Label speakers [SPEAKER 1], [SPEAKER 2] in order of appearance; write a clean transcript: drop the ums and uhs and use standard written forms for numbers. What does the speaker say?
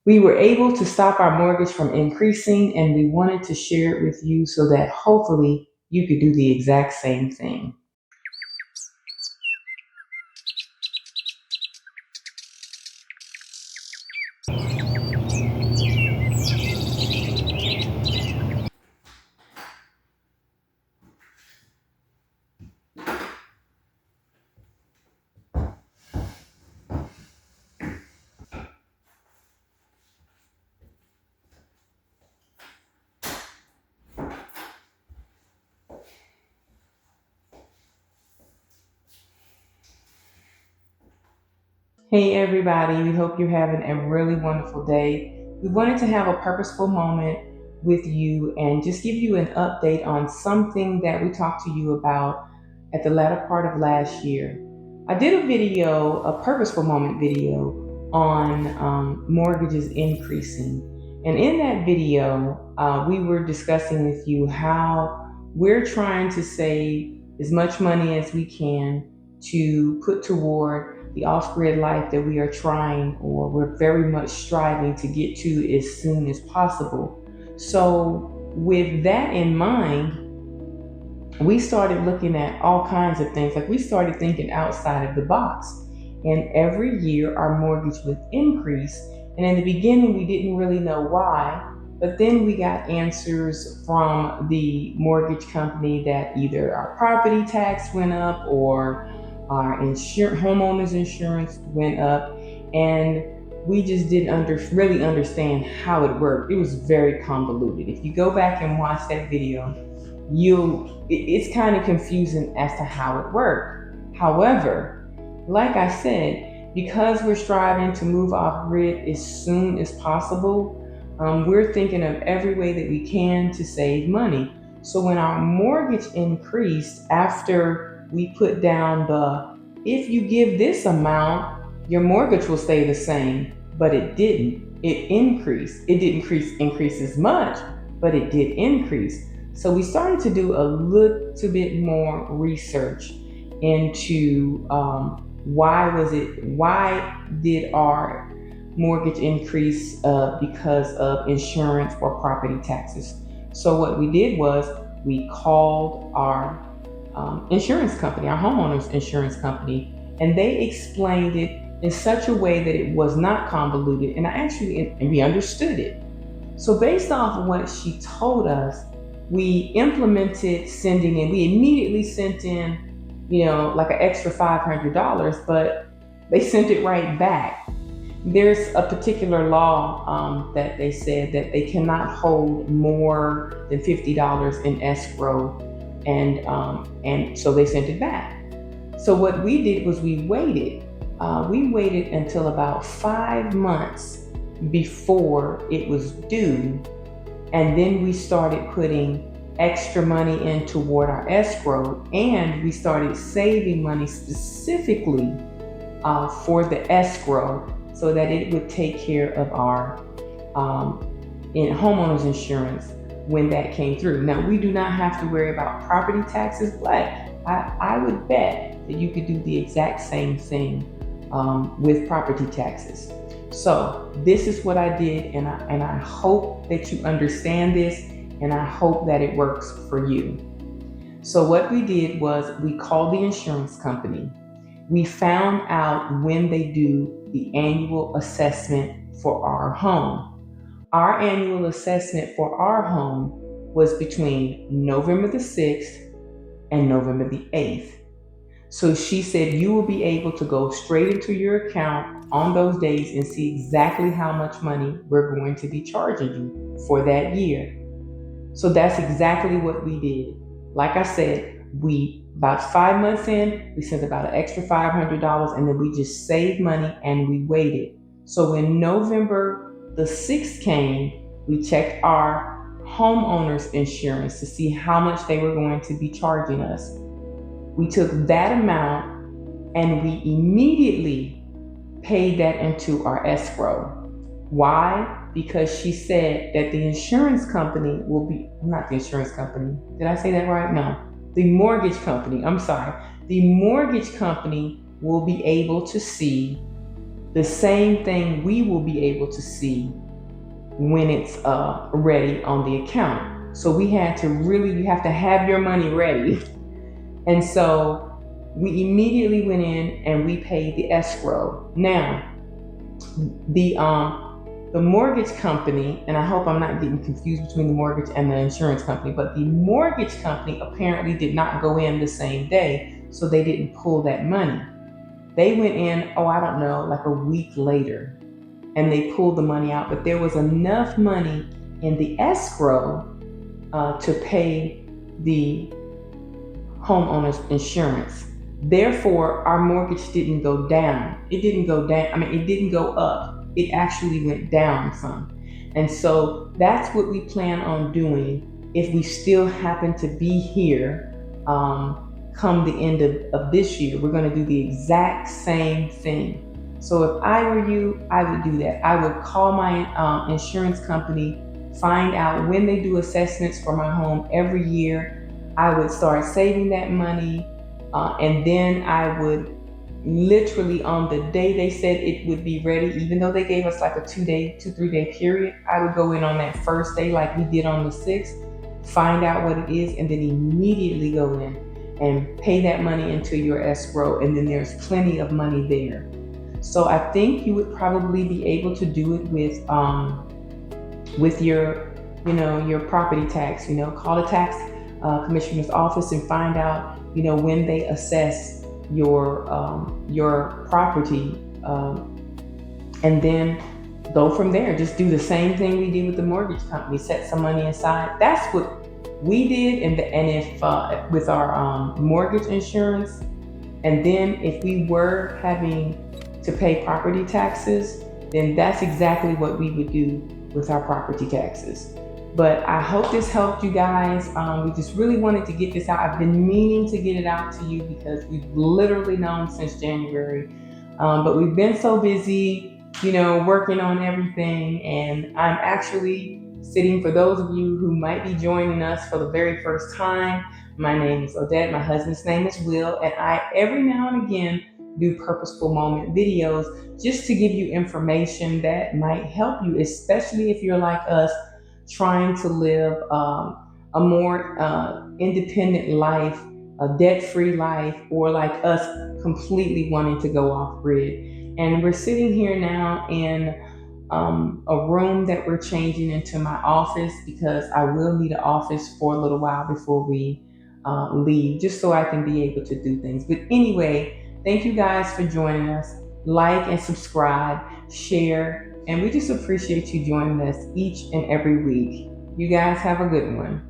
[SPEAKER 1] We were able to stop our mortgage from increasing, and we wanted to share it with you so that hopefully you could do the exact same thing. Hey everybody, we hope you're having a really wonderful day. We wanted to have a purposeful moment with you and just give you an update on something that we talked to you about at the latter part of last year. I did a video, a purposeful moment video on mortgages increasing. And in that video, we were discussing with you how we're trying to save as much money as we can to put toward the off-grid life that we are trying, or we're very much striving to get to as soon as possible. So with that in mind, we started looking at all kinds of things. Like, we started thinking outside of the box. And every year our mortgage would increase. And in the beginning, we didn't really know why. But then we got answers from the mortgage company that either our property tax went up or our homeowners insurance went up. And we just didn't really understand how it worked. It was very convoluted. If you go back and watch that video, it's kind of confusing as to how it worked. However, like I said, because we're striving to move off grid as soon as possible, we're thinking of every way that we can to save money. So when our mortgage increased, after we put down if you give this amount, your mortgage will stay the same, but it didn't. It increased. It didn't increase as much, but it did increase. So we started to do a little bit more research into why did our mortgage increase because of insurance or property taxes. So what we did was we called our insurance company, our homeowners insurance company, and they explained it in such a way that it was not convoluted, and we understood it. So based off of what she told us, we implemented sending in. We immediately sent in, like an extra $500, but they sent it right back. There's a particular law that they said that they cannot hold more than $50 in escrow, and so they sent it back. So what we did was we waited. We waited until about 5 months before it was due. And then we started putting extra money in toward our escrow, and we started saving money specifically for the escrow so that it would take care of our homeowners insurance when that came through. Now, we do not have to worry about property taxes, but I would bet that you could do the exact same thing with property taxes. So this is what I did, and I hope that you understand this, and I hope that it works for you. So what we did was we called the insurance company. We found out when they do the annual assessment for our home. Our annual assessment for our home was between November the 6th and November the 8th. So she said you will be able to go straight into your account on those days and see exactly how much money we're going to be charging you for that year. So that's exactly what we did. Like I said, about 5 months in, we sent about an extra $500, and then we just saved money and we waited. So when November the 6th came, we checked our homeowners insurance to see how much they were going to be charging us. We took that amount and we immediately paid that into our escrow. Why? Because she said that the insurance company will be, not the insurance company, did I say that right? No. The mortgage company, I'm sorry. The mortgage company will be able to see the same thing we will be able to see when it's ready on the account. So we had to really, you have to have your money ready. And so we immediately went in and we paid the escrow. Now, the mortgage company, and I hope I'm not getting confused between the mortgage and the insurance company, but the mortgage company apparently did not go in the same day, so they didn't pull that money. They went in, oh, I don't know, like a week later, and they pulled the money out, but there was enough money in the escrow to pay the homeowner's insurance. Therefore, our mortgage didn't go down. It didn't go down. I mean, it didn't go up. It actually went down some. And so that's what we plan on doing if we still happen to be here come the end of this year. We're going to do the exact same thing. So if I were you, I would do that. I would call my insurance company, find out when they do assessments for my home every year. I would start saving that money, and then I would literally on the day they said it would be ready, even though they gave us like a 3 day period, I would go in on that first day like we did on the 6th, find out what it is, and then immediately go in and pay that money into your escrow, and then there's plenty of money there. So I think you would probably be able to do it with your, your property tax. Call the tax commissioner's office and find out, when they assess your property, and then go from there. Just do the same thing we did with the mortgage company. Set some money aside. That's what we did, and if with our mortgage insurance, and then if we were having to pay property taxes, then that's exactly what we would do with our property taxes. But I hope this helped you guys. We just really wanted to get this out. I've been meaning to get it out to you because we've literally known since January. But we've been so busy, working on everything. And I'm actually sitting, for those of you who might be joining us for the very first time, my name is Odette. My husband's name is Will. And I, every now and again, do purposeful moment videos just to give you information that might help you, especially if you're like us, trying to live a more independent life, a debt-free life, or like us, completely wanting to go off grid. And we're sitting here now in a room that we're changing into my office, because I will need an office for a little while before we leave, just so I can be able to do things. But anyway, thank you guys for joining us. Like and subscribe, share, and we just appreciate you joining us each and every week. You guys have a good one.